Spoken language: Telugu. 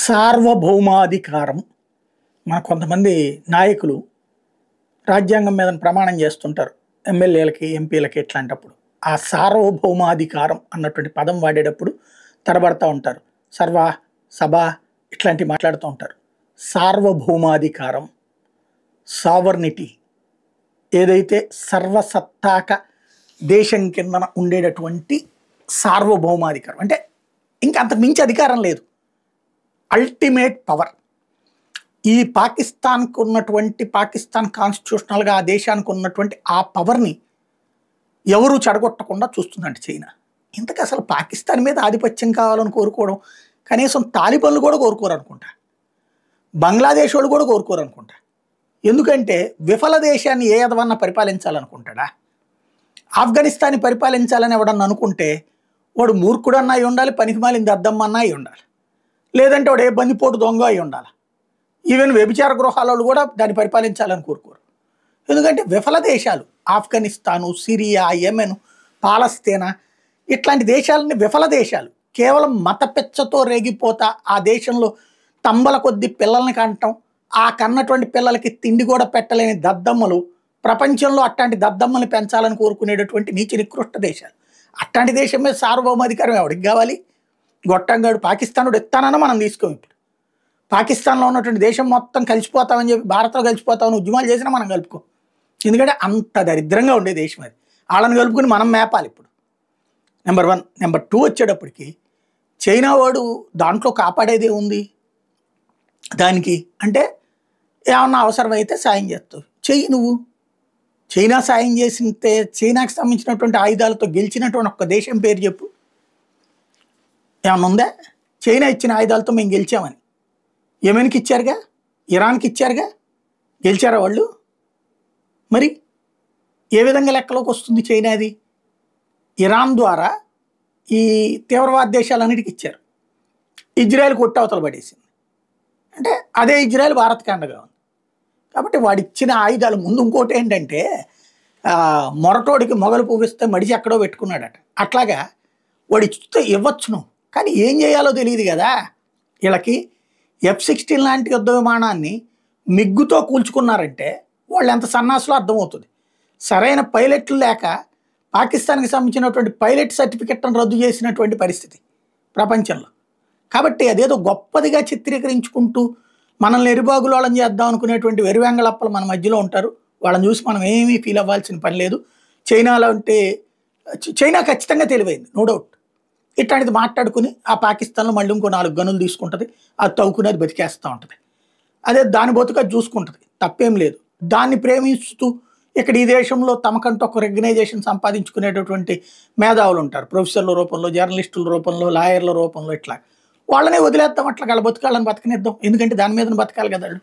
సార్వభౌమాధికారం మన కొంతమంది నాయకులు రాజ్యాంగం మీద ప్రమాణం చేస్తుంటారు. ఎమ్మెల్యేలకి, ఎంపీలకి ఇట్లాంటప్పుడు ఆ సార్వభౌమాధికారం అన్నటువంటి పదం వాడేటప్పుడు తడబడతా ఉంటారు. సర్వ, సభ ఇట్లాంటివి మాట్లాడుతూ ఉంటారు. సార్వభౌమాధికారం, సావర్నిటీ, ఏదైతే సర్వసత్తాక దేశం కిందన ఉండేటటువంటి సార్వభౌమాధికారం అంటే ఇంకా అంతకు మించి అధికారం లేదు, అల్టిమేట్ పవర్. ఈ పాకిస్తాన్కు ఉన్నటువంటి పాకిస్తాన్ కాన్స్టిట్యూషనల్గా ఆ దేశానికి ఉన్నటువంటి ఆ పవర్ని ఎవరు చెడగొట్టకుండా చూస్తుందంట చైనా. ఇంతకు అసలు పాకిస్తాన్ మీద ఆధిపత్యం కావాలని కోరుకోవడం కనీసం తాలిబన్లు కూడా కోరుకోరు అనుకుంటా, బంగ్లాదేశ్ వాళ్ళు కూడా కోరుకోరు అనుకుంటా. ఎందుకంటే విఫల దేశాన్ని ఏ ఎదవన్నా పరిపాలించాలనుకుంటాడా? ఆఫ్ఘనిస్తాన్ని పరిపాలించాలని ఎవడన్నా అనుకుంటే వాడు మూర్ఖుడన్నా అయి ఉండాలి, పనికిమాలిన దద్దమ్మన్నా అయి ఉండాలి, లేదంటే వాడు ఏ బందిపోటు దొంగ అయి ఉండాలి. ఈవెన్ వ్యభిచార గృహాలలో కూడా దాన్ని పరిపాలించాలని కోరుకోరు. ఎందుకంటే విఫల దేశాలు ఆఫ్ఘనిస్తాను, సిరియా, యెమెన్, పాలస్తీనా ఇట్లాంటి దేశాలని విఫల దేశాలు. కేవలం మత పెచ్చతో రేగిపోతా ఆ దేశంలో తంబల కొద్ది పిల్లల్ని కంటం, ఆ కన్నటువంటి పిల్లలకి తిండి కూడా పెట్టలేని దద్దమ్మలు ప్రపంచంలో అట్లాంటి దద్దమ్మల్ని పెంచాలని కోరుకునేటటువంటి నీచ నికృష్ట దేశాలు. అట్లాంటి దేశం మీద సార్వభౌమాధికారం ఎవరికి కావాలి? గొట్టంగాడు పాకిస్తానుడు ఎత్తానన్నా మనం తీసుకోం. ఇప్పుడు పాకిస్తాన్లో ఉన్నటువంటి దేశం మొత్తం కలిసిపోతామని చెప్పి భారత్లో కలిసిపోతామని ఉద్యమాలు చేసినా మనం కలుపుకోం. ఎందుకంటే అంత దరిద్రంగా ఉండే దేశం అది. వాళ్ళని కలుపుకుని మనం మేపాలి. ఇప్పుడు నెంబర్ 1. నెంబర్ 2 వచ్చేటప్పటికి చైనా వాడు దాంట్లో కాపాడేదే ఉంది దానికి అంటే ఏమన్నా అవసరమైతే సాయం చేస్తావు, చెయ్యి నువ్వు. చైనా సాయం చేసితే చైనాకి సంబంధించినటువంటి ఆయుధాలతో గెలిచినటువంటి ఒక్క దేశం పేరు చెప్పు. ఏమన్నా ఉందా? చైనా ఇచ్చిన ఆయుధాలతో మేము గెలిచామని. యెమెన్కి ఇచ్చారుగా, ఇరాన్కి ఇచ్చారుగా, గెలిచారా వాళ్ళు? మరి ఏ విధంగా లెక్కలోకి వస్తుంది చైనాది? ఇరాన్ ద్వారా ఈ తీవ్రవాద దేశాలన్నిటికీ ఇచ్చారు. ఇజ్రాయెల్ కొట్టవతలు పడేసింది. అంటే అదే ఇజ్రాయెల్ భారత్కి అండగా ఉంది. కాబట్టి వాడిచ్చిన ఆయుధాలు ముందు ఇంకోటి ఏంటంటే మొరటోడికి మొగలు పువ్విస్తే మడిచి ఎక్కడో పెట్టుకున్నాడట. అట్లాగా వాడు ఇస్తే ఇవ్వచ్చును, కానీ ఏం చేయాలో తెలియదు కదా. వీళ్ళకి F-16 లాంటి యుద్ధ విమానాన్ని మిగ్గుతో కూల్చుకున్నారంటే వాళ్ళు ఎంత సన్నాసులో అర్థమవుతుంది. సరైన పైలట్లు లేక పాకిస్తాన్కి సంబంధించినటువంటి పైలట్ సర్టిఫికెట్ను రద్దు చేసినటువంటి పరిస్థితి ప్రపంచంలో. కాబట్టి అదేదో గొప్పదిగా చిత్రీకరించుకుంటూ మనల్ని ఎరుబాగులోళం చేద్దాం అనుకునేటువంటి వెరివెంగళప్పలు మన మధ్యలో ఉంటారు. వాళ్ళని చూసి మనం ఏమీ ఫీల్ అవ్వాల్సిన పని లేదు. చైనాలో అంటే చైనా ఖచ్చితంగా తెలివైంది, నో డౌట్. ఇట్లాంటిది మాట్లాడుకుని ఆ పాకిస్తాన్లో మళ్ళీ ఇంకో 4 గనులు తీసుకుంటుంది, అది తవ్వుకునేది బతికేస్తూ ఉంటుంది. అదే దాని బతుకు అది చూసుకుంటుంది, తప్పేం లేదు. దాన్ని ప్రేమిస్తూ ఇక్కడ ఈ దేశంలో తమకంటూ ఒక రికగ్నైజేషన్ సంపాదించుకునేటటువంటి మేధావులు ఉంటారు, ప్రొఫెసర్ల రూపంలో, జర్నలిస్టుల రూపంలో, లాయర్ల రూపంలో. ఇట్లా వాళ్ళనే వదిలేద్దాం, అట్లా వాళ్ళ బతుకాళ్ళని బతకనిద్దాం. ఎందుకంటే దాని మీద బతకాలి కదా వాళ్ళు.